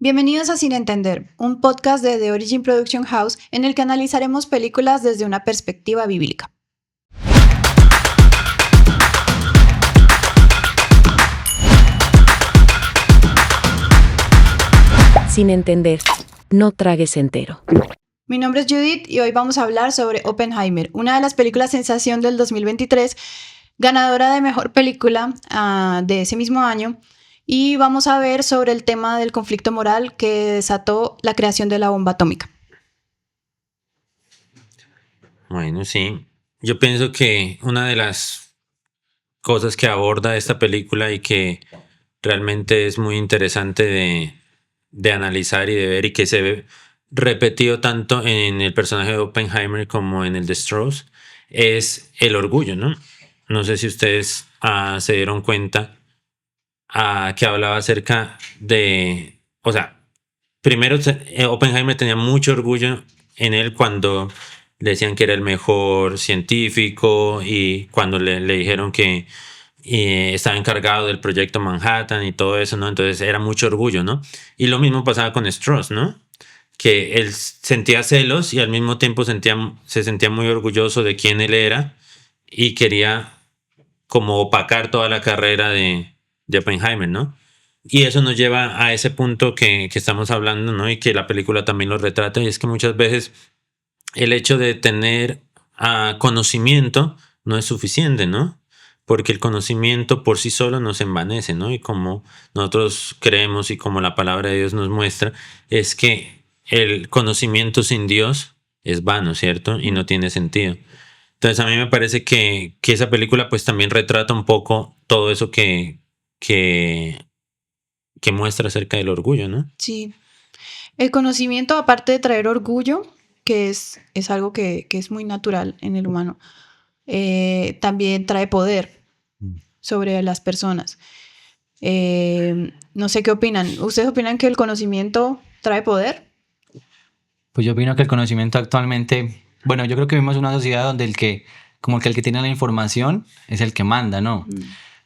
Bienvenidos a Sin Entender, un podcast de The Origin Production House en el que analizaremos películas desde una perspectiva bíblica. Sin entender, no tragues entero. Mi nombre es Judith y hoy vamos a hablar sobre Oppenheimer, una de las películas sensación del 2023, ganadora de mejor película de ese mismo año. Y vamos a ver sobre el tema del conflicto moral que desató la creación de la bomba atómica. Bueno, sí. Yo pienso que una de las cosas que aborda esta película y que realmente es muy interesante de analizar y de ver y que se ve repetido tanto en el personaje de Oppenheimer como en el de Strauss es el orgullo, ¿no? No sé si ustedes se dieron cuenta que hablaba acerca de, o sea, primero Oppenheimer tenía mucho orgullo en él cuando le decían que era el mejor científico y cuando le dijeron que estaba encargado del proyecto Manhattan y todo eso, ¿no? Entonces era mucho orgullo, ¿no? Y lo mismo pasaba con Strauss, ¿no? Que él sentía celos y al mismo tiempo se sentía muy orgulloso de quién él era y quería como opacar toda la carrera de Oppenheimer, ¿no? Y eso nos lleva a ese punto que estamos hablando, ¿no? Y que la película también lo retrata, y es que muchas veces el hecho de tener conocimiento no es suficiente, ¿no? Porque el conocimiento por sí solo nos envanece, ¿no? Y como nosotros creemos y como la palabra de Dios nos muestra, es que el conocimiento sin Dios es vano, ¿cierto? Y no tiene sentido. Entonces a mí me parece que esa película pues también retrata un poco todo eso que muestra acerca del orgullo, ¿no? Sí. El conocimiento, aparte de traer orgullo, que es algo que es muy natural en el humano, también trae poder sobre las personas. No sé qué opinan. ¿Ustedes opinan que el conocimiento trae poder? Pues yo opino que el conocimiento actualmente, bueno, yo creo que vivimos una sociedad donde el que tiene la información es el que manda, ¿no?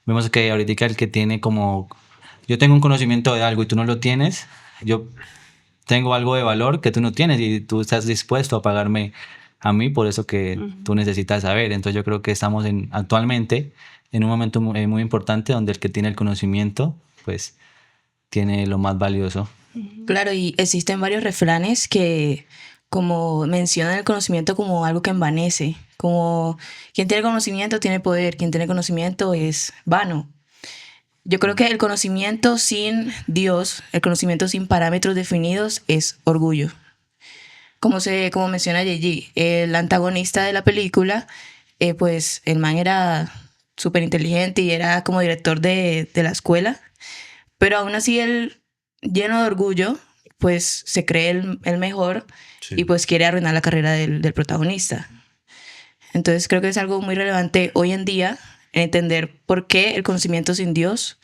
Vemos que ahorita el que tiene como, yo tengo un conocimiento de algo y tú no lo tienes, yo tengo algo de valor que tú no tienes y tú estás dispuesto a pagarme a mí por eso que tú necesitas saber. Entonces yo creo que estamos actualmente en un momento muy importante donde el que tiene el conocimiento, pues tiene lo más valioso. Claro, y existen varios refranes que como mencionan el conocimiento como algo que envanece, como quien tiene conocimiento tiene poder, quien tiene conocimiento es vano. Yo creo que el conocimiento sin Dios, el conocimiento sin parámetros definidos es orgullo. Como menciona Gigi, el antagonista de la película, pues el man era súper inteligente y era como director de la escuela, pero aún así él, lleno de orgullo, pues se cree el mejor, sí, y pues quiere arruinar la carrera del protagonista. Entonces creo que es algo muy relevante hoy en día entender por qué el conocimiento sin Dios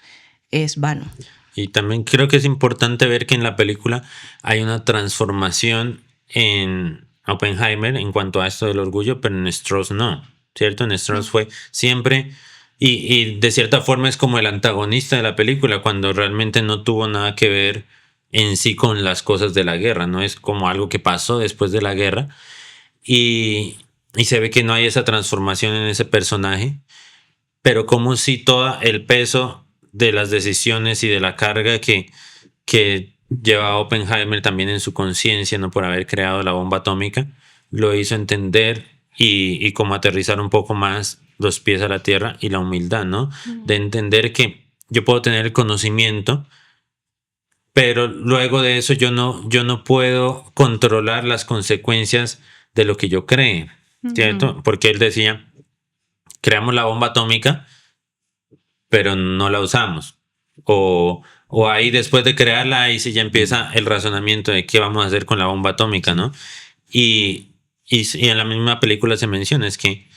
es vano. Y también creo que es importante ver que en la película hay una transformación en Oppenheimer en cuanto a esto del orgullo, pero en Strauss no, ¿cierto? En Strauss fue siempre, y de cierta forma es como el antagonista de la película, cuando realmente no tuvo nada que ver en sí con las cosas de la guerra, no es como algo que pasó después de la guerra, y se ve que no hay esa transformación en ese personaje, pero como si todo el peso de las decisiones y de la carga que lleva a Oppenheimer también en su conciencia, ¿no? Por haber creado la bomba atómica, lo hizo entender y como aterrizar un poco más los pies a la tierra y la humildad, ¿no? De entender que yo puedo tener el conocimiento, pero luego de eso yo no puedo controlar las consecuencias de lo que yo cree, ¿cierto? Porque él decía, creamos la bomba atómica, pero no la usamos. O ahí después de crearla, ahí sí ya empieza el razonamiento de qué vamos a hacer con la bomba atómica, ¿no? Y en la misma película se menciona, es que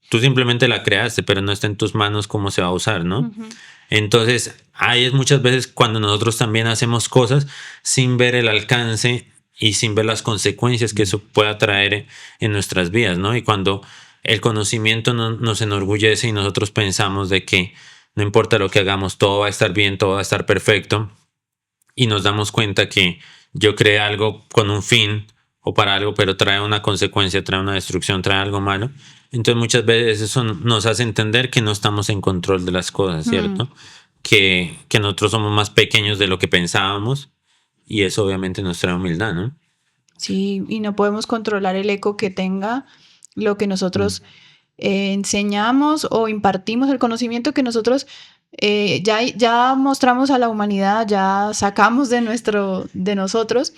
tú simplemente la creaste, pero no está en tus manos cómo se va a usar, ¿no? Entonces, ahí es muchas veces cuando nosotros también hacemos cosas sin ver el alcance y sin ver las consecuencias que eso pueda traer en nuestras vidas, ¿no? Y cuando el conocimiento nos enorgullece y nosotros pensamos de que no importa lo que hagamos, todo va a estar bien, todo va a estar perfecto, y nos damos cuenta que yo creé algo con un fin o para algo, pero trae una consecuencia, trae una destrucción, trae algo malo. Entonces muchas veces eso nos hace entender que no estamos en control de las cosas, ¿cierto? Que nosotros somos más pequeños de lo que pensábamos y eso obviamente nos trae humildad, ¿no? Sí, y no podemos controlar el eco que tenga lo que nosotros enseñamos o impartimos, el conocimiento que nosotros ya mostramos a la humanidad, ya sacamos de nosotros.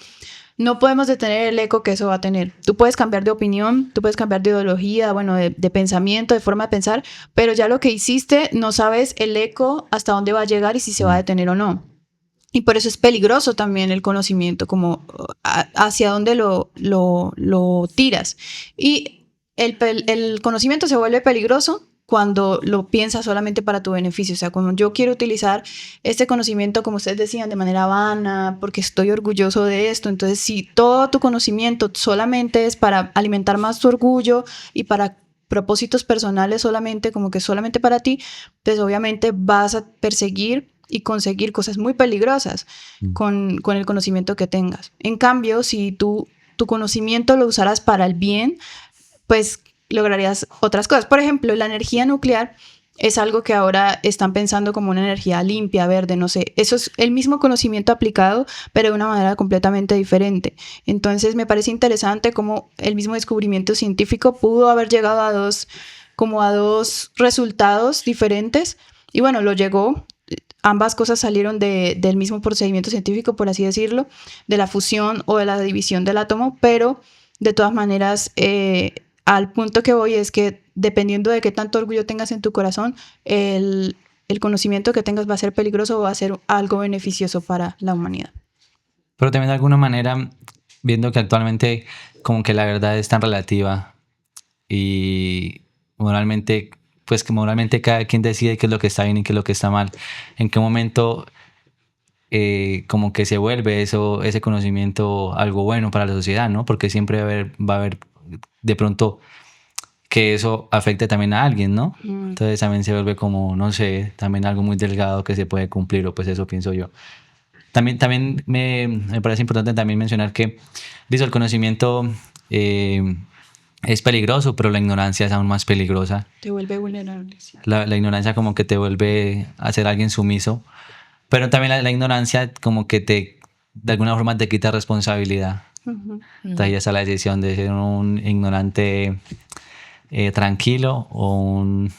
No podemos detener el eco que eso va a tener. Tú puedes cambiar de opinión, tú puedes cambiar de ideología, bueno, de pensamiento, de forma de pensar, pero ya lo que hiciste no sabes el eco hasta dónde va a llegar y si se va a detener o no. Y por eso es peligroso también el conocimiento, como hacia dónde lo tiras. Y el conocimiento se vuelve peligroso cuando lo piensas solamente para tu beneficio. O sea, cuando yo quiero utilizar este conocimiento, como ustedes decían, de manera vana, porque estoy orgulloso de esto. Entonces, si todo tu conocimiento solamente es para alimentar más tu orgullo y para propósitos personales solamente, como que solamente para ti, pues obviamente vas a perseguir y conseguir cosas muy peligrosas con el conocimiento que tengas. En cambio, si tu conocimiento lo usaras para el bien, pues lograrías otras cosas. Por ejemplo, la energía nuclear es algo que ahora están pensando como una energía limpia, verde, no sé. Eso es el mismo conocimiento aplicado, pero de una manera completamente diferente. Entonces me parece interesante cómo el mismo descubrimiento científico pudo haber llegado a dos resultados diferentes. Y bueno, lo llegó. Ambas cosas salieron del mismo procedimiento científico, por así decirlo, de la fusión o de la división del átomo, pero de todas maneras, al punto que voy es que dependiendo de qué tanto orgullo tengas en tu corazón, el conocimiento que tengas va a ser peligroso o va a ser algo beneficioso para la humanidad. Pero también de alguna manera, viendo que actualmente como que la verdad es tan relativa y moralmente, pues que moralmente cada quien decide qué es lo que está bien y qué es lo que está mal, en qué momento como que se vuelve ese conocimiento algo bueno para la sociedad, ¿no? Porque siempre va a haber de pronto que eso afecte también a alguien, ¿no? Entonces también se vuelve como, no sé, también algo muy delgado que se puede cumplir, o pues eso pienso yo. También me parece importante también mencionar que, dice, el conocimiento es peligroso, pero la ignorancia es aún más peligrosa. Te vuelve vulnerable. Sí. La ignorancia como que te vuelve a ser alguien sumiso, pero también la ignorancia como que de alguna forma te quita responsabilidad. Entonces ya está la decisión de ser un ignorante tranquilo o un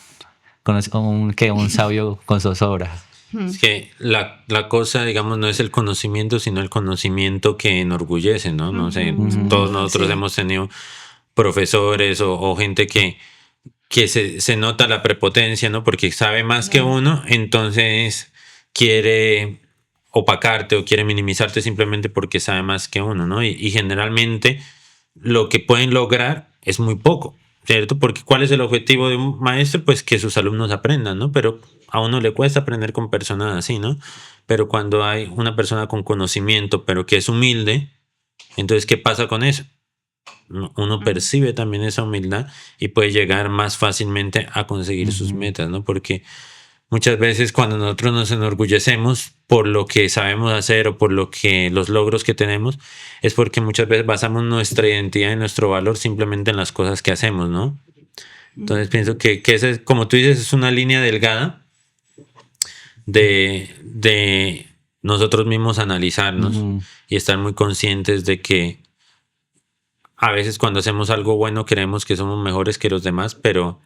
sabio con zozobra. Es que la cosa, digamos, no es el conocimiento, sino el conocimiento que enorgullece, ¿no? No sé, todos nosotros hemos tenido profesores o gente que se nota la prepotencia, ¿no? Porque sabe más que uno, entonces quiere opacarte o quiere minimizarte simplemente porque sabe más que uno, ¿no? Y generalmente lo que pueden lograr es muy poco, ¿cierto? Porque ¿cuál es el objetivo de un maestro? Pues que sus alumnos aprendan, ¿no? Pero a uno le cuesta aprender con personas así, ¿no? Pero cuando hay una persona con conocimiento, pero que es humilde, entonces, ¿qué pasa con eso? Uno percibe también esa humildad y puede llegar más fácilmente a conseguir sus metas, ¿no? Porque muchas veces cuando nosotros nos enorgullecemos por lo que sabemos hacer o por los logros que tenemos, es porque muchas veces basamos nuestra identidad y nuestro valor simplemente en las cosas que hacemos, ¿no? Entonces pienso que esa es, como tú dices, es una línea delgada de nosotros mismos analizarnos y estar muy conscientes de que a veces cuando hacemos algo bueno creemos que somos mejores que los demás, pero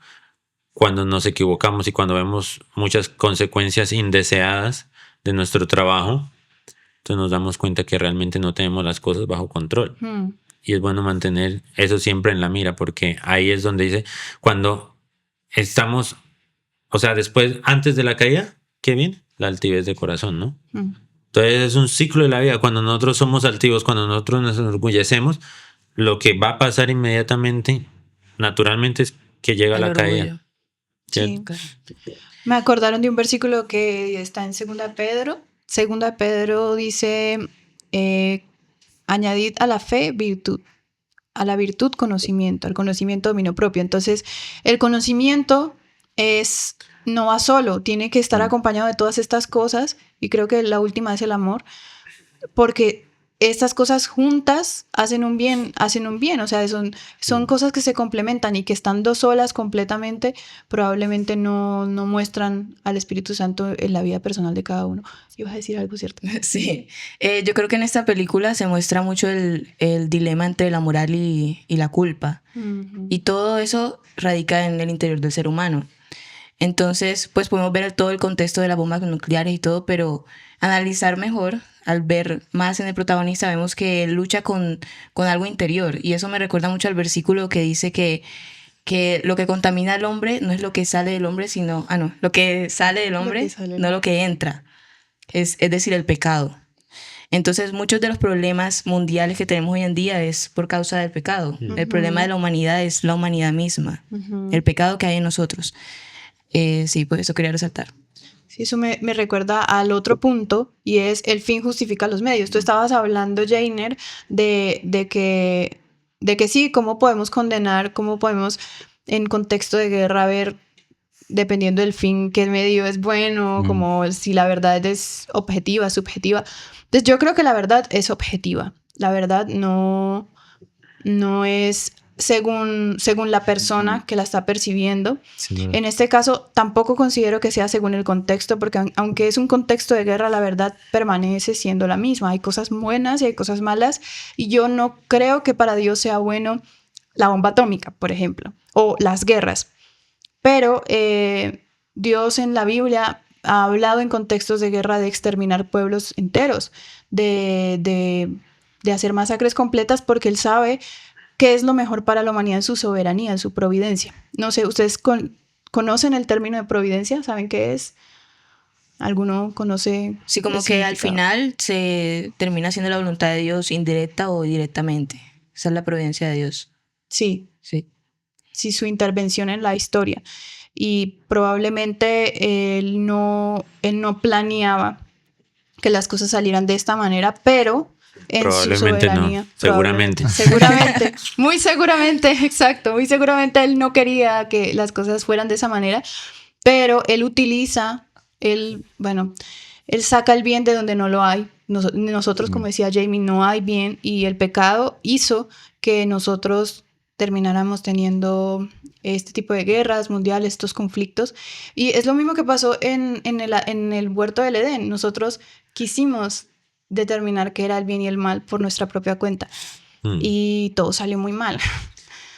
cuando nos equivocamos y cuando vemos muchas consecuencias indeseadas de nuestro trabajo, entonces nos damos cuenta que realmente no tenemos las cosas bajo control. Y es bueno mantener eso siempre en la mira, porque ahí es donde dice, cuando estamos, o sea, después, antes de la caída, ¿qué viene? La altivez de corazón, ¿no? Entonces es un ciclo de la vida. Cuando nosotros somos altivos, cuando nosotros nos enorgullecemos, lo que va a pasar inmediatamente, naturalmente, es que llega la caída. Sí. Me acordaron de un versículo que está en 2 Pedro. 2 Pedro dice, añadid a la fe virtud, a la virtud conocimiento, al conocimiento dominio propio. Entonces, el conocimiento no va solo, tiene que estar acompañado de todas estas cosas, y creo que la última es el amor, porque estas cosas juntas hacen un bien, o sea, son cosas que se complementan y que estando solas completamente probablemente no muestran al Espíritu Santo en la vida personal de cada uno. ¿Ibas a decir algo, cierto? Sí, yo creo que en esta película se muestra mucho el dilema entre la moral y la culpa. Uh-huh. Y todo eso radica en el interior del ser humano. Entonces, pues podemos ver todo el contexto de las bombas nucleares y todo, pero analizar mejor, al ver más en el protagonista, vemos que él lucha con algo interior. Y eso me recuerda mucho al versículo que dice que lo que contamina al hombre no es lo que sale del hombre, sino... lo que sale del hombre, no lo que entra. Es decir, el pecado. Entonces, muchos de los problemas mundiales que tenemos hoy en día es por causa del pecado. Uh-huh. El problema de la humanidad es la humanidad misma. Uh-huh. El pecado que hay en nosotros. Sí, pues eso quería resaltar. Sí, eso me recuerda al otro punto, y es el fin justifica los medios. Tú estabas hablando, Jainer, de que sí, cómo podemos condenar, cómo podemos en contexto de guerra ver, dependiendo del fin, qué medio es bueno, como si la verdad es objetiva, subjetiva. Entonces yo creo que la verdad es objetiva. La verdad no es según la persona que la está percibiendo. Sí, en este caso tampoco considero que sea según el contexto, porque aunque es un contexto de guerra, la verdad permanece siendo la misma. Hay cosas buenas y hay cosas malas, y yo no creo que para Dios sea bueno la bomba atómica, por ejemplo, o las guerras. Pero Dios en la Biblia ha hablado en contextos de guerra de exterminar pueblos enteros, de hacer masacres completas, porque Él sabe qué es lo mejor para la humanidad en su soberanía, en su providencia. No sé, ¿ustedes conocen el término de providencia? ¿Saben qué es? ¿Alguno conoce? Sí, como que al final se termina siendo la voluntad de Dios indirecta o directamente. Esa es la providencia de Dios. Sí. Sí, su intervención en la historia. Y probablemente él no planeaba que las cosas salieran de esta manera, pero en su soberanía. No, seguramente. Muy seguramente, exacto. Muy seguramente él no quería que las cosas fueran de esa manera, pero él saca el bien de donde no lo hay. Nosotros, como decía Jamie, no hay bien, y el pecado hizo que nosotros termináramos teniendo este tipo de guerras mundiales, estos conflictos. Y es lo mismo que pasó en el huerto del Edén. Nosotros quisimos determinar qué era el bien y el mal por nuestra propia cuenta. Y todo salió muy mal.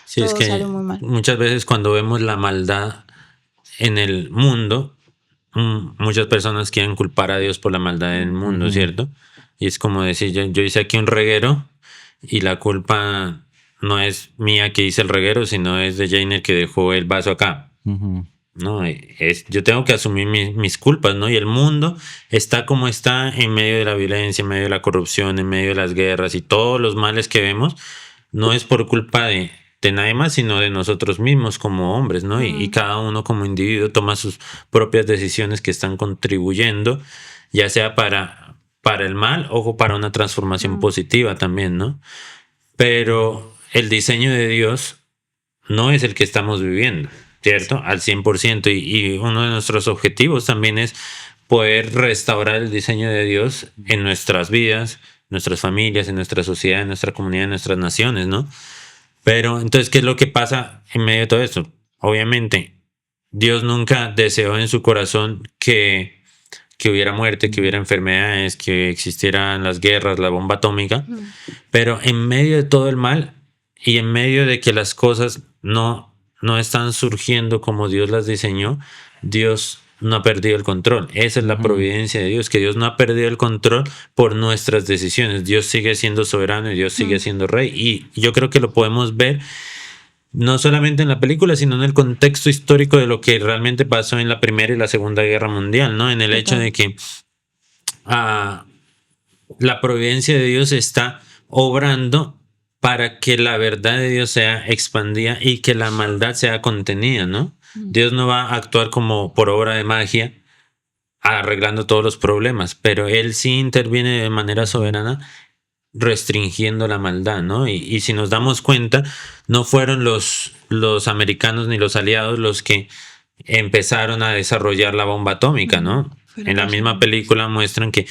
Sí, todo salió muy mal. Muchas veces cuando vemos la maldad en el mundo, muchas personas quieren culpar a Dios por la maldad del mundo, ¿cierto? Y es como decir, yo hice aquí un reguero y la culpa no es mía que hice el reguero, sino es de Jainer que dejó el vaso acá. No, yo tengo que asumir mis culpas, ¿no? Y el mundo está como está, en medio de la violencia, en medio de la corrupción, en medio de las guerras y todos los males que vemos. No es por culpa de nadie más, sino de nosotros mismos como hombres, ¿no? Y cada uno como individuo toma sus propias decisiones que están contribuyendo, ya sea para el mal o para una transformación positiva también, ¿no? Pero el diseño de Dios no es el que estamos viviendo, ¿cierto? Al 100%. Y uno de nuestros objetivos también es poder restaurar el diseño de Dios en nuestras vidas, nuestras familias, en nuestra sociedad, en nuestra comunidad, en nuestras naciones, ¿no? Pero entonces, ¿qué es lo que pasa en medio de todo esto? Obviamente, Dios nunca deseó en su corazón que hubiera muerte, que hubiera enfermedades, que existieran las guerras, la bomba atómica. Pero en medio de todo el mal y en medio de que las cosas no están surgiendo como Dios las diseñó, Dios no ha perdido el control. Esa es la providencia de Dios, que Dios no ha perdido el control por nuestras decisiones. Dios sigue siendo soberano y Dios sigue siendo rey. Y yo creo que lo podemos ver no solamente en la película, sino en el contexto histórico de lo que realmente pasó en la Primera y la Segunda Guerra Mundial, ¿no? En el hecho de que la providencia de Dios está obrando para que la verdad de Dios sea expandida y que la maldad sea contenida, ¿no? Dios no va a actuar como por obra de magia, arreglando todos los problemas, pero Él sí interviene de manera soberana, restringiendo la maldad, ¿no? Y si nos damos cuenta, no fueron los americanos ni los aliados los que empezaron a desarrollar la bomba atómica, ¿no? En la misma película muestran que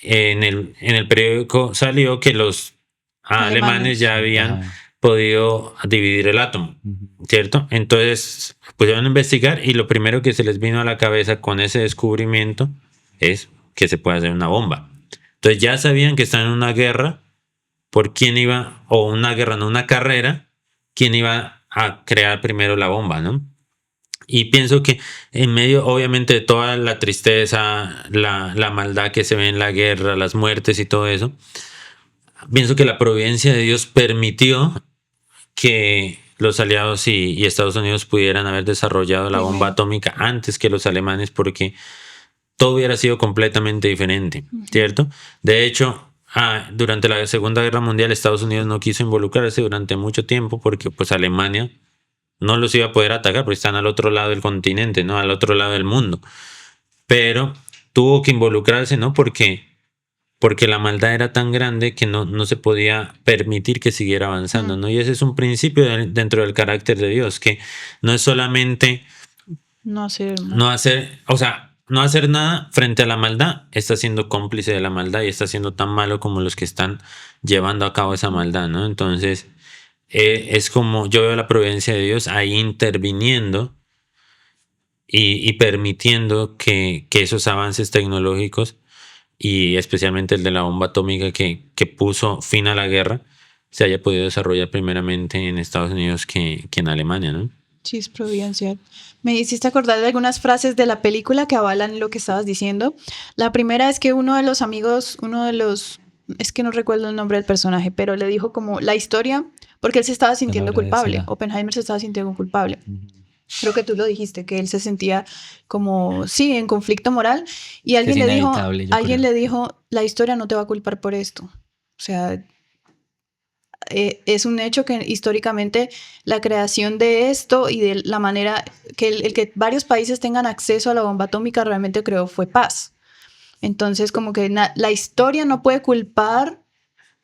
en el periódico salió que los alemanes ya habían Ajá. podido dividir el átomo, ¿cierto? Entonces pusieron a investigar y lo primero que se les vino a la cabeza con ese descubrimiento es que se puede hacer una bomba. Entonces ya sabían que estaban en una guerra por quién iba, o una guerra, no una carrera, quién iba a crear primero la bomba, ¿no? Y pienso que en medio, obviamente, de toda la tristeza, la maldad que se ve en la guerra, las muertes y todo eso, pienso que la providencia de Dios permitió que los aliados y Estados Unidos pudieran haber desarrollado la bomba Primero. atómica antes que los alemanes, porque todo hubiera sido completamente diferente, ¿cierto? De hecho, durante la Segunda Guerra Mundial, Estados Unidos no quiso involucrarse durante mucho tiempo porque pues Alemania no los iba a poder atacar porque están al otro lado del continente, ¿no? Al otro lado del mundo. Pero tuvo que involucrarse, ¿no? Porque la maldad era tan grande que no se podía permitir que siguiera avanzando, ¿no? Y ese es un principio dentro del carácter de Dios, que no es solamente No hacer mal. no hacer, o sea, no hacer nada frente a la maldad, está siendo cómplice de la maldad y está siendo tan malo como los que están llevando a cabo esa maldad, ¿no? Entonces, es como yo veo la providencia de Dios ahí interviniendo y permitiendo que esos avances tecnológicos y especialmente el de la bomba atómica que puso fin a la guerra se haya podido desarrollar primeramente en Estados Unidos que en Alemania, ¿no? Sí, es providencial. Me hiciste acordar de algunas frases de la película que avalan lo que estabas diciendo. La primera es que uno de los amigos, es que no recuerdo el nombre del personaje, pero le dijo como la historia, porque él se estaba sintiendo culpable. agradecerá. Oppenheimer se estaba sintiendo culpable. Creo que tú lo dijiste, que él se sentía como, sí, en conflicto moral. Y alguien le dijo, inevitable, yo creo. le dijo, la historia no te va a culpar por esto. O sea, es un hecho que históricamente la creación de esto y de la manera que el que varios países tengan acceso a la bomba atómica realmente creó fue paz. Entonces, como que la historia no puede culpar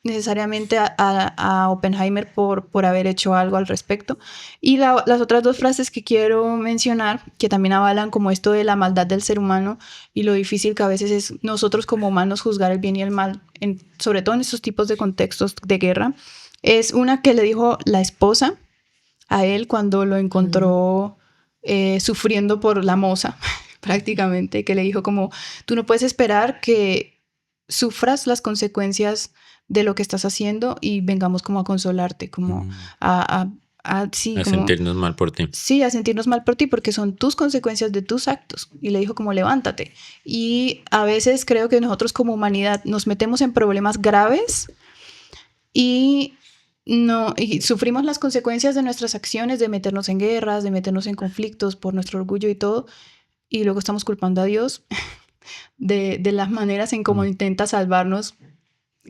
necesariamente a Oppenheimer por haber hecho algo al respecto. Y las otras dos frases que quiero mencionar, que también avalan como esto de la maldad del ser humano y lo difícil que a veces es nosotros como humanos juzgar el bien y el mal, sobre todo en estos tipos de contextos de guerra, es una que le dijo la esposa a él cuando lo encontró sufriendo por la moza, prácticamente, que le dijo como, tú no puedes esperar que sufras las consecuencias de lo que estás haciendo y vengamos como a consolarte, como sí, A como, sentirnos mal por ti. sí, a sentirnos mal por ti porque son tus consecuencias de tus actos. Y le dijo como levántate. Y a veces creo que nosotros como humanidad nos metemos en problemas graves y sufrimos las consecuencias de nuestras acciones, de meternos en guerras, de meternos en conflictos por nuestro orgullo y todo, y luego estamos culpando a Dios de las maneras en cómo intenta salvarnos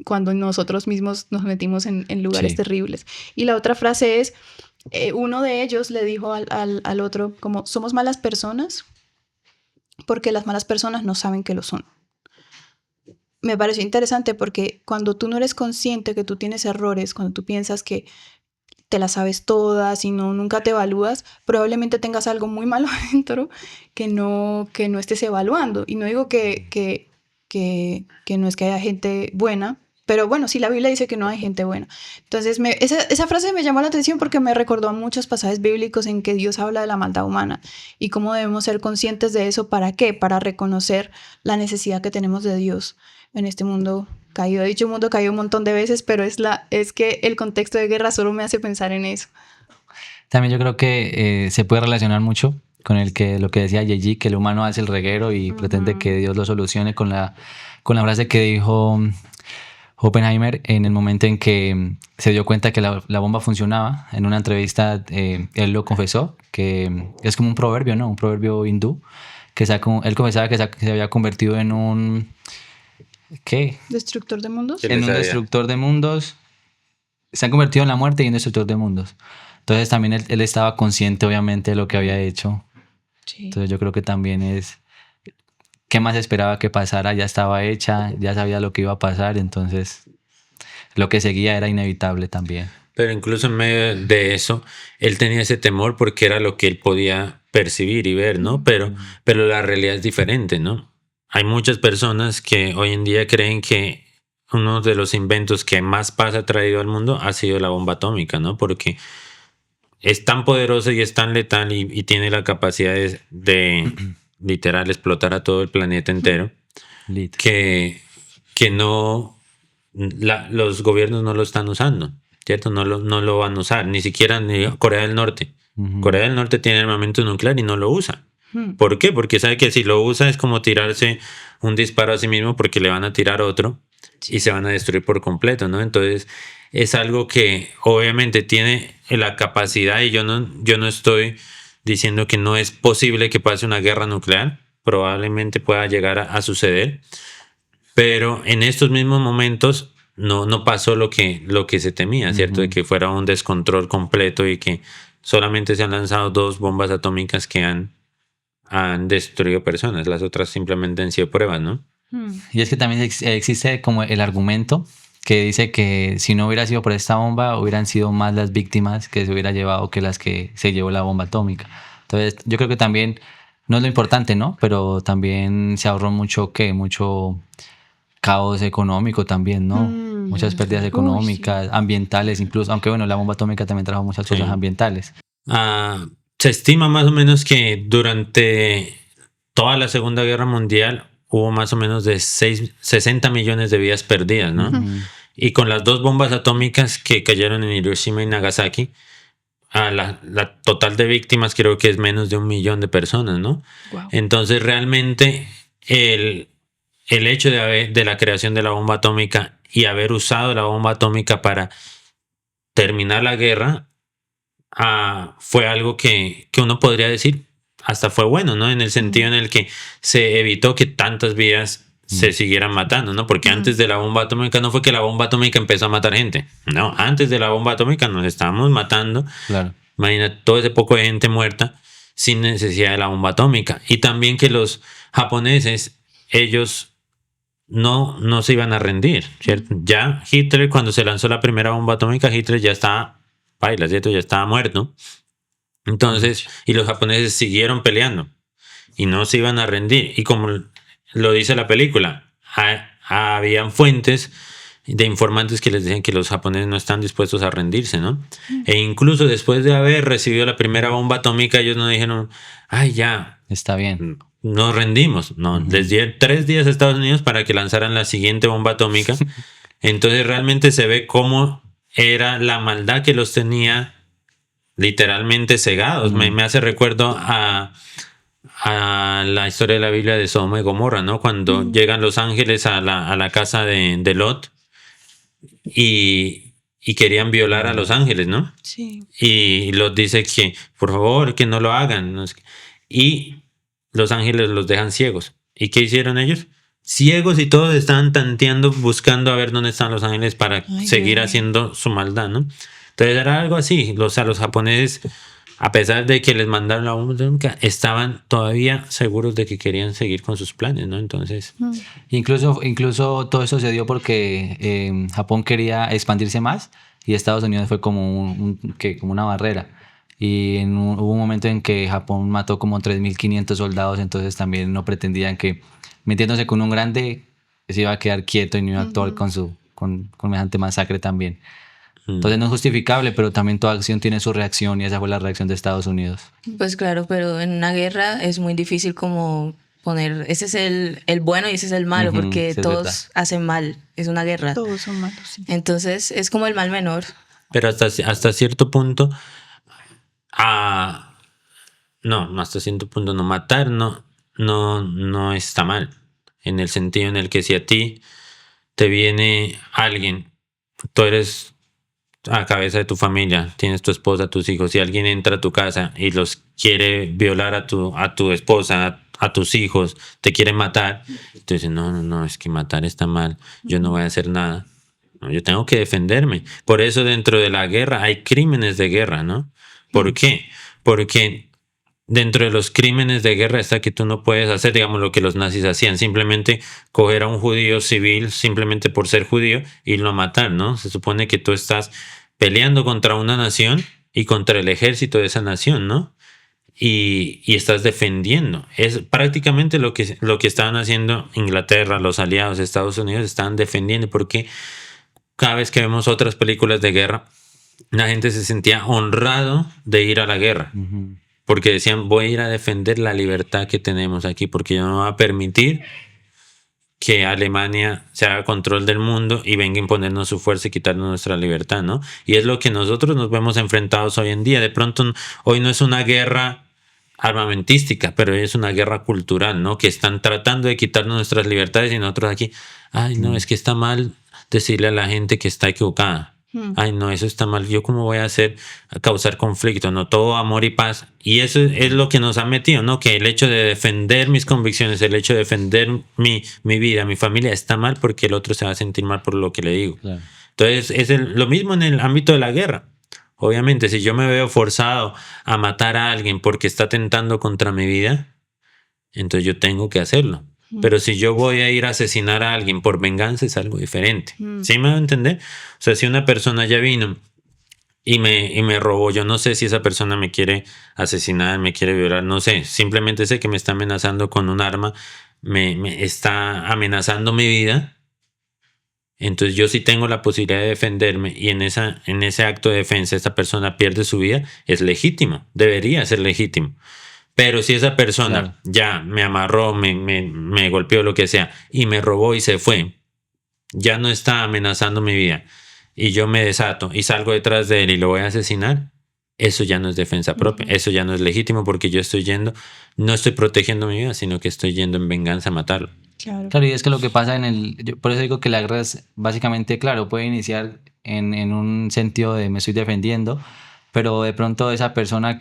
cuando nosotros mismos nos metimos en lugares terribles. Y la otra frase es, uno de ellos le dijo al otro como, somos malas personas porque las malas personas no saben que lo son. Me pareció interesante porque cuando tú no eres consciente que tú tienes errores, cuando tú piensas que te las sabes todas y nunca te evalúas, probablemente tengas algo muy malo adentro que no estés evaluando. Y no digo que no es que haya gente buena, pero bueno, sí, la Biblia dice que no hay gente buena. Entonces, esa frase me llamó la atención porque me recordó a muchos pasajes bíblicos en que Dios habla de la maldad humana y cómo debemos ser conscientes de eso. ¿Para qué? Para reconocer la necesidad que tenemos de Dios en este mundo caído. He dicho mundo caído un montón de veces, pero es que el contexto de guerra solo me hace pensar en eso. También yo creo que se puede relacionar mucho con lo que decía Yeji, que el humano hace el reguero y pretende que Dios lo solucione con la frase que dijo Oppenheimer en el momento en que se dio cuenta que la bomba funcionaba. En una entrevista él lo confesó, que es como un proverbio, ¿no? Un proverbio hindú, que él confesaba que se había convertido en un... ¿Qué? ¿Destructor de mundos? Sí. En un destructor de mundos. Se ha convertido en la muerte y en un destructor de mundos. Entonces también él estaba consciente, obviamente, de lo que había hecho. Sí. Entonces yo creo que también es... ¿Qué más esperaba que pasara? Ya estaba hecha, ya sabía lo que iba a pasar, entonces lo que seguía era inevitable también. Pero incluso en medio de eso, él tenía ese temor porque era lo que él podía percibir y ver, ¿no? Pero la realidad es diferente, ¿no? hay muchas personas que hoy en día creen que uno de los inventos que más paz ha traído al mundo ha sido la bomba atómica, ¿no? Porque es tan poderosa y es tan letal y tiene la capacidad de literal explotar a todo el planeta entero Lit. que no los gobiernos no lo están usando, ¿cierto? No lo van a usar, ni siquiera ni Corea del Norte. Ujú. Corea del Norte tiene armamento nuclear y no lo usa. Hmm. ¿Por qué? Porque sabe que si lo usa es como tirarse un disparo a sí mismo porque le van a tirar otro y se van a destruir por completo, ¿no? Entonces es algo que obviamente tiene la capacidad y yo no estoy diciendo que no es posible que pase una guerra nuclear, probablemente pueda llegar a suceder, pero en estos mismos momentos no pasó lo que se temía, ¿cierto? De que fuera un descontrol completo y que solamente se han lanzado 2 bombas atómicas que han destruido personas, las otras simplemente han sido pruebas, ¿no? Hmm. Y es que también existe como el argumento que dice que si no hubiera sido por esta bomba, hubieran sido más las víctimas que se hubiera llevado que las que se llevó la bomba atómica. Entonces, yo creo que también no es lo importante, ¿no? Pero también se ahorró mucho caos económico también, ¿no? Muchas pérdidas Uy, económicas, ambientales incluso, aunque bueno, la bomba atómica también trajo muchas cosas Sí. ambientales. Se estima más o menos que durante toda la Segunda Guerra Mundial hubo más o menos de 60 millones de vidas perdidas, ¿no? Y con las 2 bombas atómicas que cayeron en Hiroshima y Nagasaki, la total de víctimas creo que es menos de 1 millón de personas, ¿no? Wow. Entonces realmente el hecho de la creación de la bomba atómica y haber usado la bomba atómica para terminar la guerra fue algo que uno podría decir hasta fue bueno, ¿no? En el sentido en el que se evitó que tantas vidas se siguieran matando, ¿no? Porque antes de la bomba atómica no fue que la bomba atómica empezó a matar gente. No, antes de la bomba atómica nos estábamos matando. Claro. Imagina todo ese poco de gente muerta sin necesidad de la bomba atómica. Y también que los japoneses, ellos no se iban a rendir, ¿cierto? Ya Hitler, cuando se lanzó la primera bomba atómica, Hitler ya estaba baila, ¿cierto? Ya estaba muerto. Entonces, y los japoneses siguieron peleando y no se iban a rendir. Y como lo dice la película, habían fuentes de informantes que les decían que los japoneses no están dispuestos a rendirse, ¿no? E incluso después de haber recibido la primera bomba atómica, ellos no dijeron, ay, ya, Está bien. nos rendimos. No, les dieron 3 días a Estados Unidos para que lanzaran la siguiente bomba atómica. Entonces realmente se ve cómo era la maldad que los tenía literalmente cegados. Me hace recuerdo a la historia de la Biblia de Sodoma y Gomorra, ¿no? Cuando llegan los ángeles a la casa de Lot y querían violar a los ángeles, ¿no? Sí. Y Lot dice que, por favor, que no lo hagan. No sé qué. Y los ángeles los dejan ciegos. ¿Y qué hicieron ellos? Ciegos y todos estaban tanteando, buscando a ver dónde están los ángeles para Ay, seguir Dios mío. haciendo su maldad, ¿no? Entonces era algo así. Los japoneses, a pesar de que les mandaron la bomba atómica, estaban todavía seguros de que querían seguir con sus planes, ¿no? Entonces, Incluso todo eso se dio porque Japón quería expandirse más y Estados Unidos fue como como una barrera. Y hubo un momento en que Japón mató como 3.500 soldados, entonces también no pretendían que, metiéndose con un grande, se iba a quedar quieto y no iba a actuar con semejante masacre también. Entonces no es justificable, pero también toda acción tiene su reacción y esa fue la reacción de Estados Unidos. Pues claro, pero en una guerra es muy difícil como poner, ese es el bueno y ese es el malo, Ujú, porque sí, es todos verdad. hacen mal, es una guerra. Todos son malos, sí. Entonces es como el mal menor. pero hasta cierto punto, no, hasta cierto punto no. Matar no está mal. En el sentido en el que si a ti te viene alguien, tú eres a cabeza de tu familia, tienes tu esposa, tus hijos, y alguien entra a tu casa y los quiere violar a tu esposa, a tus hijos, te quiere matar, tú dices, no, es que matar está mal, yo no voy a hacer nada. No, yo tengo que defenderme. Por eso dentro de la guerra hay crímenes de guerra, ¿no? ¿Por qué? Porque dentro de los crímenes de guerra está que tú no puedes hacer, digamos, lo que los nazis hacían, simplemente coger a un judío civil simplemente por ser judío y irlo a matar, ¿no? Se supone que tú estás peleando contra una nación y contra el ejército de esa nación, ¿no? y estás defendiendo. Es prácticamente lo que estaban haciendo Inglaterra, los aliados, Estados Unidos, estaban defendiendo, porque cada vez que vemos otras películas de guerra, la gente se sentía honrado de ir a la guerra, porque decían, voy a ir a defender la libertad que tenemos aquí, porque yo no voy a permitir que Alemania se haga control del mundo y venga a imponernos su fuerza y quitarnos nuestra libertad, ¿no? Y es lo que nosotros nos vemos enfrentados hoy en día. De pronto, hoy no es una guerra armamentística, pero es una guerra cultural, ¿no? Que están tratando de quitarnos nuestras libertades y nosotros aquí, ay, no, es que está mal decirle a la gente que está equivocada. Ay, no, eso está mal. ¿Yo cómo voy a causar conflicto? No, todo amor y paz. Y eso es lo que nos ha metido, ¿no? Que el hecho de defender mis convicciones, el hecho de defender mi vida, mi familia, está mal porque el otro se va a sentir mal por lo que le digo. Claro. Entonces, lo mismo en el ámbito de la guerra. Obviamente, si yo me veo forzado a matar a alguien porque está atentando contra mi vida, entonces yo tengo que hacerlo. Pero si yo voy a ir a asesinar a alguien por venganza, es algo diferente. ¿Sí me va a entender? O sea, si una persona ya vino y me robó, yo no sé si esa persona me quiere asesinar, me quiere violar, no sé. Simplemente sé que me está amenazando con un arma, me está amenazando mi vida. Entonces yo sí tengo la posibilidad de defenderme y en ese acto de defensa esta persona pierde su vida, es legítimo, debería ser legítimo. Pero si esa persona ya me amarró, me golpeó, lo que sea, y me robó y se fue, ya no está amenazando mi vida, y yo me desato y salgo detrás de él y lo voy a asesinar, eso ya no es defensa propia, eso ya no es legítimo, porque yo no estoy protegiendo mi vida, sino que estoy yendo en venganza a matarlo. Claro, y es que lo que pasa por eso digo que la guerra es básicamente, claro, puede iniciar en un sentido de me estoy defendiendo, pero de pronto esa persona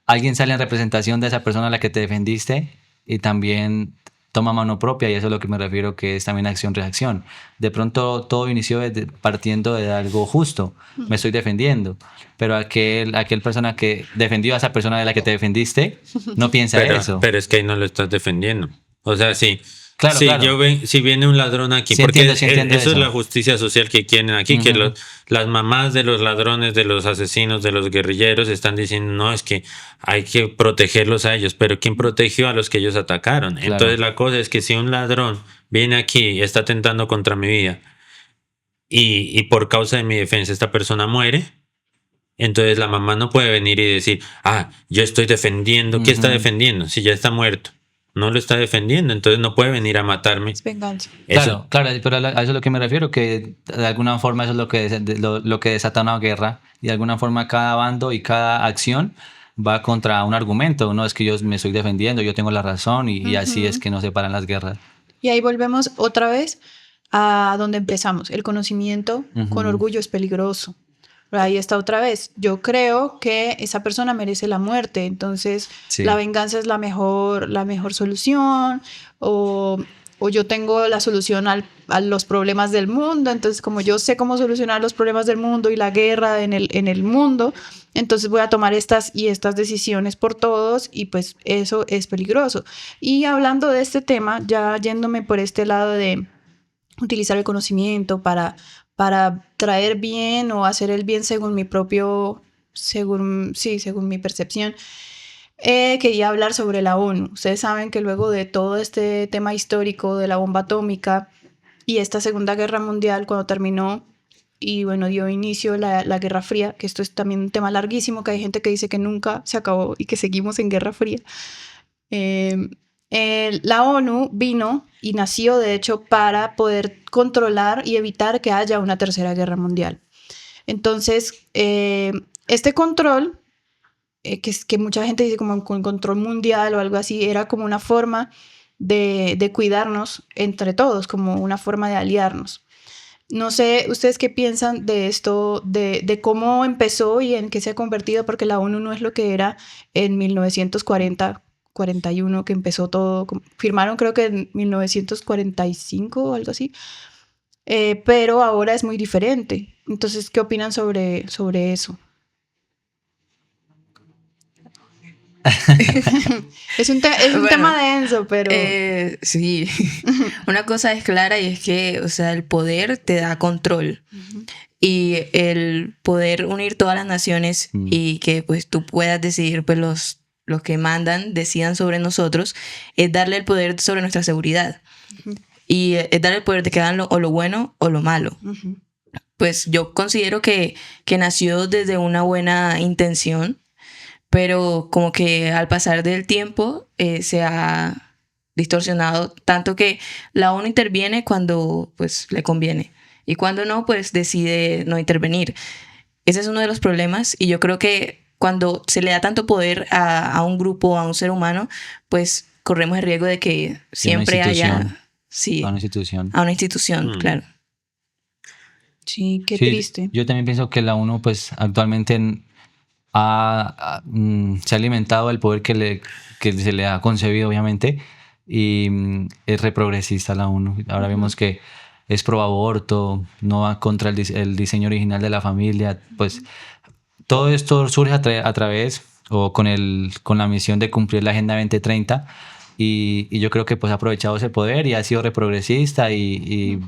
alguien sale en representación de esa persona a la que te defendiste y también toma mano propia, y eso es lo que me refiero, que es también acción-reacción. De pronto todo inició partiendo de algo justo, me estoy defendiendo, pero aquel persona que defendió a esa persona de la que te defendiste no piensa eso. Pero es que ahí no lo estás defendiendo. O sea, sí. Claro, sí, claro. Si viene un ladrón aquí, Sí, porque entiendo eso es eso. la justicia social que quieren aquí, que las mamás de los ladrones, de los asesinos, de los guerrilleros están diciendo, no, es que hay que protegerlos a ellos, pero ¿quién protegió a los que ellos atacaron? Claro. Entonces la cosa es que si un ladrón viene aquí y está atentando contra mi vida y por causa de mi defensa esta persona muere, entonces la mamá no puede venir y decir, yo estoy defendiendo. ¿Qué está defendiendo si ya está muerto? No lo está defendiendo, entonces no puede venir a matarme. Es venganza. Eso. Claro, pero a eso es lo que me refiero, que de alguna forma eso es lo que desata una guerra, y de alguna forma cada bando y cada acción va contra un argumento. No es que yo me estoy defendiendo, yo tengo la razón, y así es que no se paran las guerras. Y ahí volvemos otra vez a donde empezamos. El conocimiento con orgullo es peligroso. Pero ahí está otra vez. Yo creo que esa persona merece la muerte, entonces la venganza es la mejor solución, o yo tengo la solución a los problemas del mundo, entonces como yo sé cómo solucionar los problemas del mundo y la guerra en el mundo, entonces voy a tomar estas decisiones por todos, y pues eso es peligroso. Y hablando de este tema, ya yéndome por este lado de utilizar el conocimiento para traer bien o hacer el bien según mi percepción, quería hablar sobre la ONU. Ustedes saben que luego de todo este tema histórico de la bomba atómica y esta Segunda Guerra Mundial, cuando terminó y bueno, dio inicio la Guerra Fría, que esto es también un tema larguísimo, que hay gente que dice que nunca se acabó y que seguimos en Guerra Fría. La ONU vino y nació, de hecho, para poder controlar y evitar que haya una tercera guerra mundial. Entonces, este control, que mucha gente dice como con control mundial o algo así, era como una forma de cuidarnos entre todos, como una forma de aliarnos. No sé, ¿ustedes qué piensan de esto, de cómo empezó y en qué se ha convertido? Porque la ONU no es lo que era en 1941, que empezó todo. Firmaron creo que en 1945 o algo así. Pero ahora es muy diferente. Entonces, ¿qué opinan sobre eso? Es un Bueno, tema denso, pero... Sí, una cosa es clara y es que, o sea, el poder te da control. Y el poder unir todas las naciones y que pues tú puedas decidir, pues los que mandan decidan sobre nosotros, es darle el poder sobre nuestra seguridad. Y es darle el poder de que hagan o lo bueno o lo malo. Pues yo considero que nació desde una buena intención, pero como que al pasar del tiempo se ha distorsionado tanto que la ONU interviene cuando pues le conviene y cuando no pues decide no intervenir. Ese es uno de los problemas y yo creo que cuando se le da tanto poder a un grupo, a un ser humano, pues corremos el riesgo de que siempre haya... Sí, A una institución. a una institución, claro. Sí, qué Sí, triste. yo también pienso que la ONU, pues actualmente se ha alimentado del poder que se le ha concebido, obviamente, y es reprogresista la ONU. Ahora vemos que es pro aborto, no va contra el diseño original de la familia. Pues todo esto surge a través o con la misión de cumplir la Agenda 2030 y yo creo que pues ha aprovechado ese poder y ha sido reprogresista y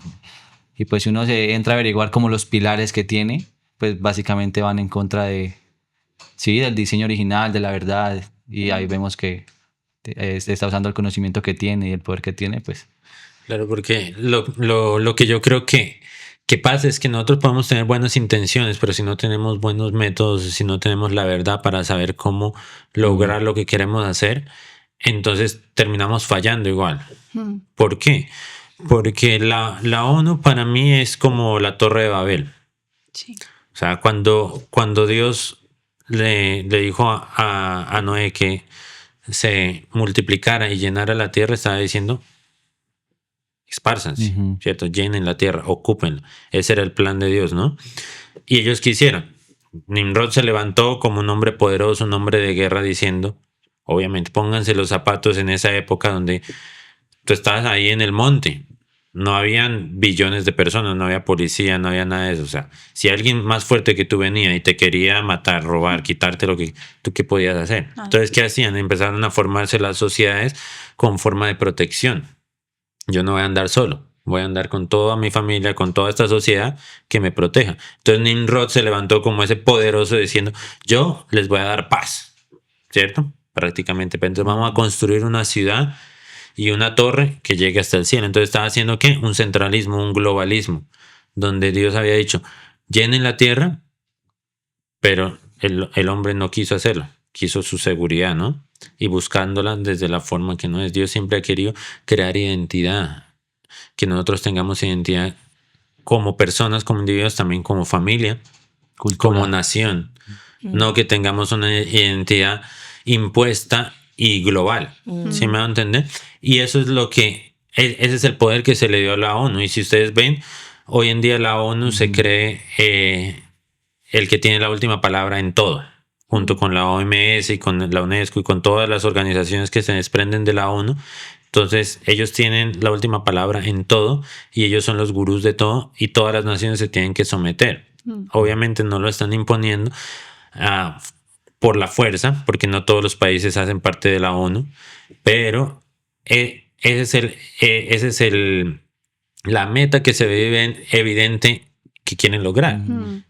pues si uno se entra a averiguar como los pilares que tiene, pues básicamente van en contra del diseño original, de la verdad, y ahí vemos que está usando el conocimiento que tiene y el poder que tiene, pues. Claro, porque lo que yo creo que pasa es que nosotros podemos tener buenas intenciones, pero si no tenemos buenos métodos, si no tenemos la verdad para saber cómo lograr lo que queremos hacer, entonces terminamos fallando igual. ¿Por qué? Porque la ONU para mí es como la Torre de Babel. Sí. O sea, cuando Dios le dijo a Noé que se multiplicara y llenara la tierra, estaba diciendo, espárzanse, ¿cierto? Llenen la tierra, ocúpenla. Ese era el plan de Dios, ¿no? Y ellos quisieron. Nimrod se levantó como un hombre poderoso, un hombre de guerra, diciendo, obviamente, pónganse los zapatos en esa época donde tú estabas ahí en el monte. No habían billones de personas, no había policía, no había nada de eso. O sea, si alguien más fuerte que tú venía y te quería matar, robar, quitarte lo que tú, ¿qué podías hacer? Entonces, ¿qué hacían? Empezaron a formarse las sociedades con forma de protección. Yo no voy a andar solo, voy a andar con toda mi familia, con toda esta sociedad que me proteja. Entonces Nimrod se levantó como ese poderoso diciendo, yo les voy a dar paz, ¿cierto? Prácticamente. Entonces vamos a construir una ciudad y una torre que llegue hasta el cielo. Entonces estaba haciendo ¿qué? Un centralismo, un globalismo, donde Dios había dicho, llenen la tierra, pero el hombre no quiso hacerlo, quiso su seguridad, ¿no? Y buscándola desde la forma que no es. Dios siempre ha querido crear identidad, que nosotros tengamos identidad como personas, como individuos, también como familia, como nación. No que tengamos una identidad impuesta y global. ¿Sí me va a entender? Y eso es ese es el poder que se le dio a la ONU. Y si ustedes ven, hoy en día la ONU se cree el que tiene la última palabra en todo, junto con la OMS y con la UNESCO y con todas las organizaciones que se desprenden de la ONU. Entonces ellos tienen la última palabra en todo y ellos son los gurús de todo y todas las naciones se tienen que someter. Obviamente no lo están imponiendo por la fuerza, porque no todos los países hacen parte de la ONU, pero ese es la meta que se ve evidente que quieren lograr.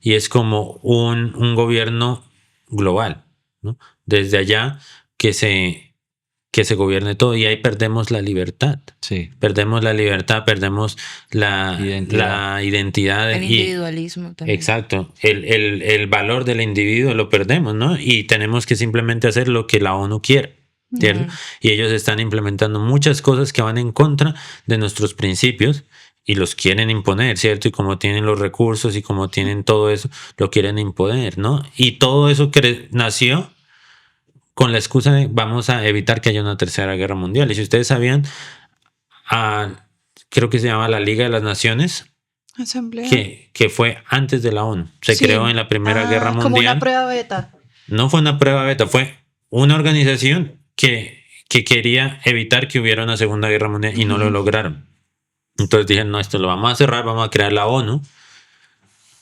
Y es como un gobierno global, ¿no? Desde allá que se gobierne todo y ahí perdemos la libertad. Sí. Perdemos la libertad, perdemos la identidad. El individualismo también. Exacto. El valor del individuo lo perdemos, ¿no? Y tenemos que simplemente hacer lo que la ONU quiere, ¿cierto? Y ellos están implementando muchas cosas que van en contra de nuestros principios y los quieren imponer, ¿cierto? Y como tienen los recursos y como tienen todo eso, lo quieren imponer, ¿no? Y todo eso que nació con la excusa de vamos a evitar que haya una tercera guerra mundial. Y si ustedes sabían, creo que se llama la Liga de las Naciones, Asamblea. que fue antes de la ONU. Se creó en la Primera Guerra Mundial. Como una prueba beta. No fue una prueba beta, fue una organización que quería evitar que hubiera una Segunda Guerra Mundial y no lo lograron. Entonces dijeron, no, esto lo vamos a cerrar, vamos a crear la ONU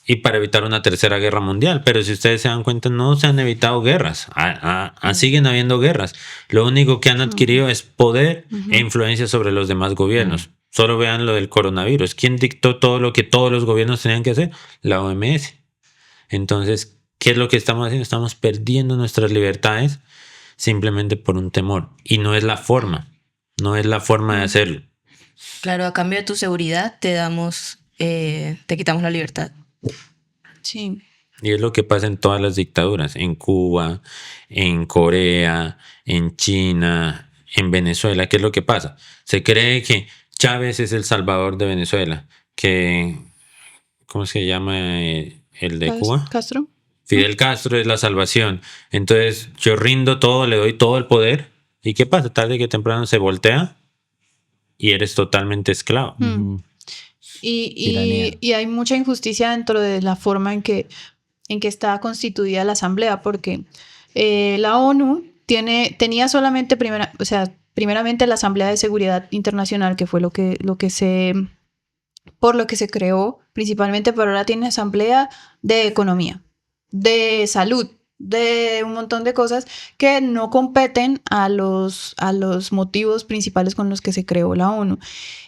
y para evitar una tercera guerra mundial. Pero si ustedes se dan cuenta, no se han evitado guerras. Siguen habiendo guerras. Lo único que han adquirido es poder e influencia sobre los demás gobiernos. Solo vean lo del coronavirus. ¿Quién dictó todo lo que todos los gobiernos tenían que hacer? La OMS. Entonces, ¿qué es lo que estamos haciendo? Estamos perdiendo nuestras libertades simplemente por un temor. Y no es la forma. No es la forma de hacerlo. Claro, a cambio de tu seguridad te quitamos la libertad. Sí. Y es lo que pasa en todas las dictaduras. En Cuba, en Corea, en China, en Venezuela. ¿Qué es lo que pasa? Se cree que Chávez es el salvador de Venezuela. ¿Cómo se llama el de Cuba? Castro. Fidel Castro es la salvación. Entonces yo rindo todo, le doy todo el poder. ¿Y qué pasa? Tarde que temprano se voltea y eres totalmente esclavo. Y hay mucha injusticia dentro de la forma en que está constituida la Asamblea, porque la ONU tenía solamente primeramente la Asamblea de Seguridad Internacional, que fue por lo que se creó principalmente, pero ahora tiene Asamblea de Economía, de Salud, de un montón de cosas que no competen a los motivos principales con los que se creó la ONU.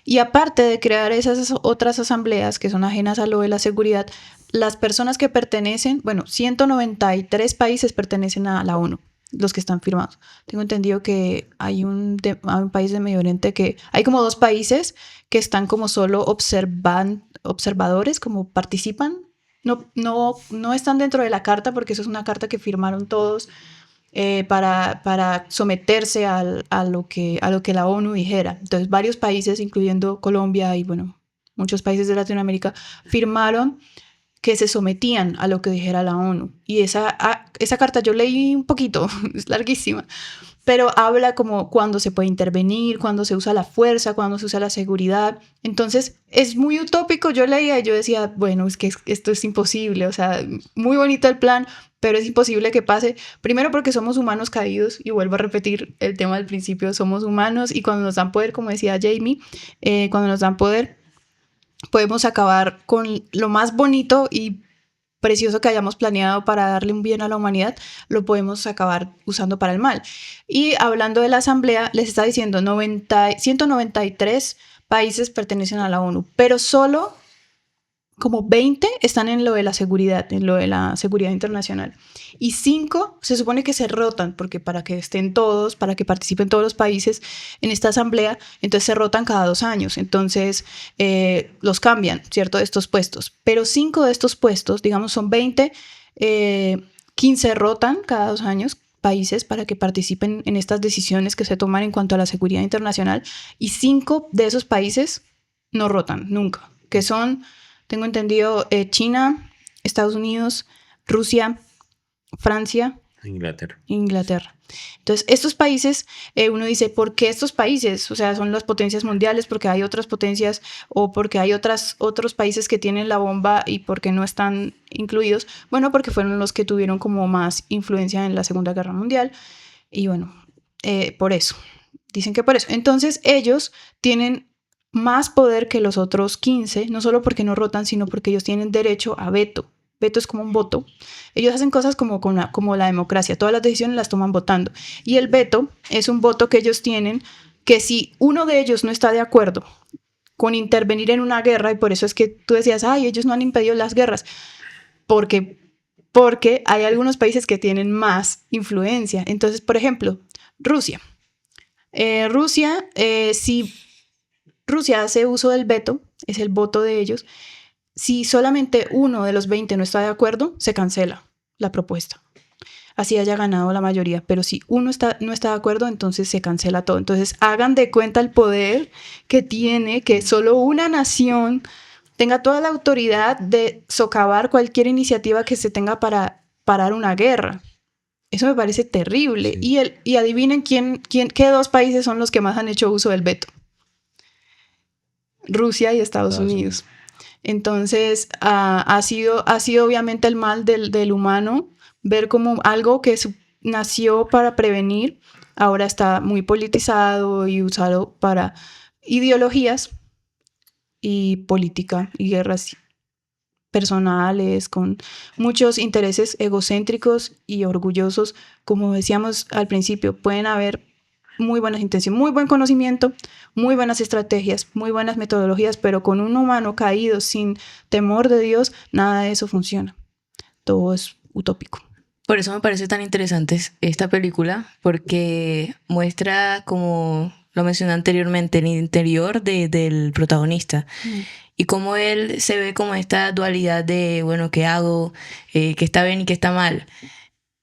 Y aparte de crear esas otras asambleas que son ajenas a lo de la seguridad, las personas que pertenecen, 193 países pertenecen a la ONU, los que están firmados. Tengo entendido que hay un país de Medio Oriente que hay como 2 países que están como solo observadores, como participan. No están dentro de la carta, porque eso es una carta que firmaron todos para someterse a lo que la ONU dijera. Entonces varios países, incluyendo Colombia y muchos países de Latinoamérica, firmaron que se sometían a lo que dijera la ONU. Y esa carta yo leí un poquito, es larguísima, pero habla como cuándo se puede intervenir, cuándo se usa la fuerza, cuándo se usa la seguridad. Entonces es muy utópico. Yo leía y yo decía, es que esto es imposible, o sea, muy bonito el plan, pero es imposible que pase. Primero porque somos humanos caídos, y vuelvo a repetir el tema del principio, somos humanos, y cuando nos dan poder, como decía Jamie, cuando nos dan poder, podemos acabar con lo más bonito y precioso que hayamos planeado para darle un bien a la humanidad, lo podemos acabar usando para el mal. Y hablando de la Asamblea, les está diciendo 193 países pertenecen a la ONU, pero solo como 20 están en lo de la seguridad internacional. Y 5 se supone que se rotan, porque para que estén todos, para que participen todos los países en esta asamblea, entonces se rotan cada 2 años. Entonces los cambian, ¿cierto?, de estos puestos. Pero 5 de estos puestos, digamos son 20, 15 rotan cada 2 años países para que participen en estas decisiones que se toman en cuanto a la seguridad internacional. Y 5 de esos países no rotan nunca, que son... Tengo entendido China, Estados Unidos, Rusia, Francia, Inglaterra. Entonces, estos países, uno dice, ¿por qué estos países? O sea, son las potencias mundiales, porque hay otras potencias, o porque hay otros países que tienen la bomba y por qué no están incluidos. Bueno, porque fueron los que tuvieron como más influencia en la Segunda Guerra Mundial. Y por eso. Dicen que por eso. Entonces, ellos tienen más poder que los otros 15, no solo porque no rotan, sino porque ellos tienen derecho a veto. Veto es como un voto. Ellos hacen cosas como la democracia. Todas las decisiones las toman votando. Y el veto es un voto que ellos tienen, que si uno de ellos no está de acuerdo con intervenir en una guerra, y por eso es que tú decías, ellos no han impedido las guerras, porque hay algunos países que tienen más influencia. Entonces, por ejemplo, Rusia. Si Rusia hace uso del veto, es el voto de ellos. Si solamente uno de los 20 no está de acuerdo, se cancela la propuesta. Así haya ganado la mayoría. Pero si uno no está de acuerdo, entonces se cancela todo. Entonces hagan de cuenta el poder que tiene que solo una nación tenga toda la autoridad de socavar cualquier iniciativa que se tenga para parar una guerra. Eso me parece terrible. Sí. Y adivinen qué 2 países son los que más han hecho uso del veto. Rusia y Estados Unidos. Entonces, ha sido obviamente el mal del humano ver como algo que nació para prevenir, ahora está muy politizado y usado para ideologías y política y guerras personales, con muchos intereses egocéntricos y orgullosos. Como decíamos al principio, pueden haber muy buenas intenciones, muy buen conocimiento, muy buenas estrategias, muy buenas metodologías, pero con un humano caído sin temor de Dios, nada de eso funciona. Todo es utópico. Por eso me parece tan interesante esta película, porque muestra, como lo mencioné anteriormente, el interior del protagonista. Y cómo él se ve como esta dualidad de, bueno, ¿qué hago? ¿Qué está bien y qué está mal?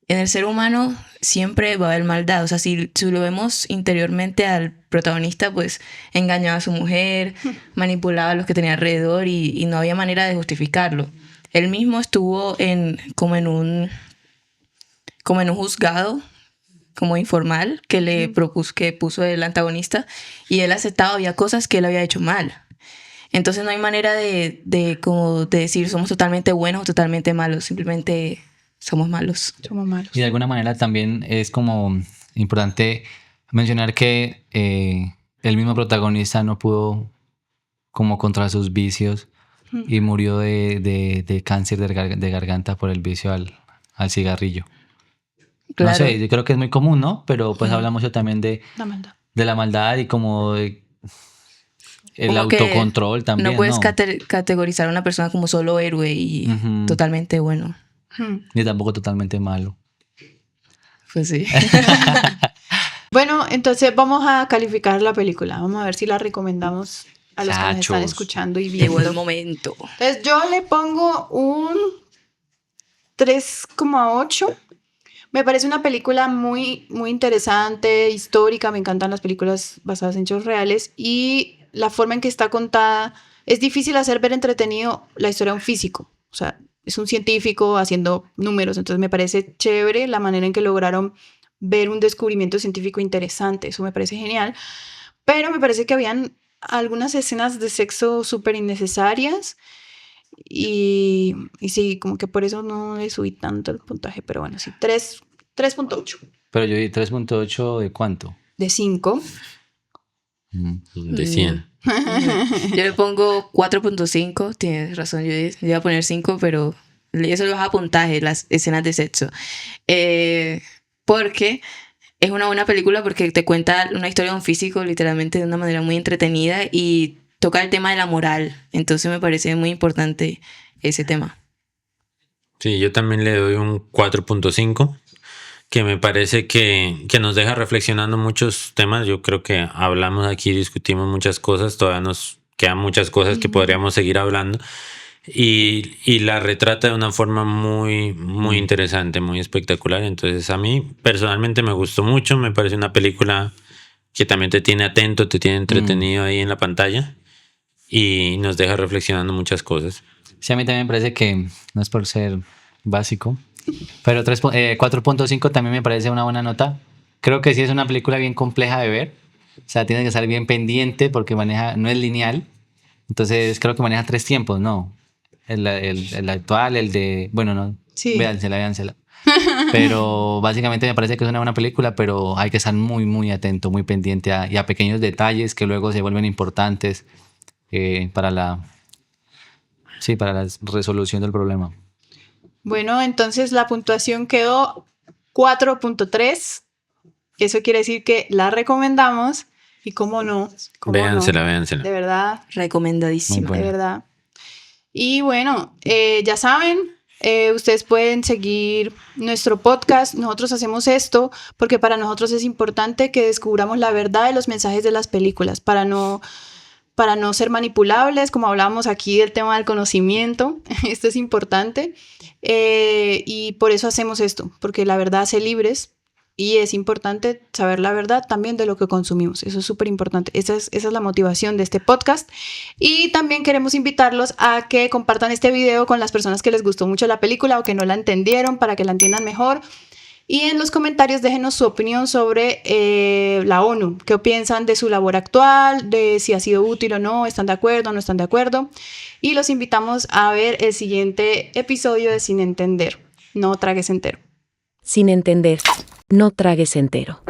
En el ser humano siempre va a haber maldad. O sea, si lo vemos interiormente al protagonista, pues engañaba a su mujer, manipulaba a los que tenía alrededor y no había manera de justificarlo. Él mismo estuvo como en un juzgado, como informal, que puso el antagonista, y él aceptaba, había cosas que él había hecho mal. Entonces no hay manera de decir somos totalmente buenos o totalmente malos, simplemente somos malos. Somos malos. Y de alguna manera también es como importante mencionar que el mismo protagonista no pudo como contra sus vicios y murió de cáncer de garganta por el vicio al cigarrillo. Claro. No sé, yo creo que es muy común, ¿no? Pero pues habla mucho también de la maldad y como el como autocontrol también, no puedes ¿no? categorizar a una persona como solo héroe y totalmente bueno. Ni tampoco totalmente malo. Pues sí. Bueno, entonces vamos a calificar la película. Vamos a ver si la recomendamos a los que nos están escuchando y Llegó viendo. el momento. Entonces yo le pongo un 3,8. Me parece una película muy, muy interesante, histórica. Me encantan las películas basadas en hechos reales. Y la forma en que está contada, es difícil hacer ver entretenido la historia de un físico. O sea, es un científico haciendo números. Entonces me parece chévere la manera en que lograron ver un descubrimiento científico interesante. Eso me parece genial. Pero me parece que habían algunas escenas de sexo súper innecesarias. Y sí, como que por eso no le subí tanto el puntaje. Pero bueno, sí, 3,8. Pero yo di 3.8 ¿de cuánto? De 5. De 100. Yo le pongo 4.5. Tienes razón, yo iba a poner 5, pero eso lo baja puntaje, las escenas de sexo. Porque es una buena película porque te cuenta una historia de un físico literalmente de una manera muy entretenida y toca el tema de la moral. Entonces me parece muy importante ese tema. Sí, yo también le doy un 4.5, que me parece que nos deja reflexionando muchos temas. Yo creo que hablamos aquí, discutimos muchas cosas, todavía nos quedan muchas cosas que podríamos seguir hablando. Y la retrata de una forma muy, muy interesante, muy espectacular. Entonces a mí personalmente me gustó mucho, me parece una película que también te tiene atento, te tiene entretenido ahí en la pantalla y nos deja reflexionando muchas cosas. Sí, a mí también me parece que, no es por ser básico, pero 4.5 también me parece una buena nota. Creo que sí es una película bien compleja de ver. O sea, tienes que estar bien pendiente porque no es lineal. Entonces creo que maneja 3 tiempos, ¿no? El actual, el de... Bueno, no. Sí. Véansela. Pero básicamente me parece que es una buena película, pero hay que estar muy, muy atento, muy pendiente y a pequeños detalles que luego se vuelven importantes para la resolución del problema. Bueno, entonces la puntuación quedó 4,3. Eso quiere decir que la recomendamos. Y cómo no. Véansela. De verdad. Recomendadísima. De verdad. Y bueno, ya saben, ustedes pueden seguir nuestro podcast. Nosotros hacemos esto porque para nosotros es importante que descubramos la verdad de los mensajes de las películas, para no ser manipulables, como hablábamos aquí del tema del conocimiento. Esto es importante. Y por eso hacemos esto, porque la verdad hace libres. Y es importante saber la verdad también de lo que consumimos. Eso es súper importante. Esa es la motivación de este podcast. Y también queremos invitarlos a que compartan este video con las personas que les gustó mucho la película o que no la entendieron para que la entiendan mejor. Y en los comentarios déjenos su opinión sobre la ONU. ¿Qué piensan de su labor actual? De si ha sido útil o no. ¿Están de acuerdo o no están de acuerdo? Y los invitamos a ver el siguiente episodio de Sin Entender. No tragues entero. Sin entender, no tragues entero.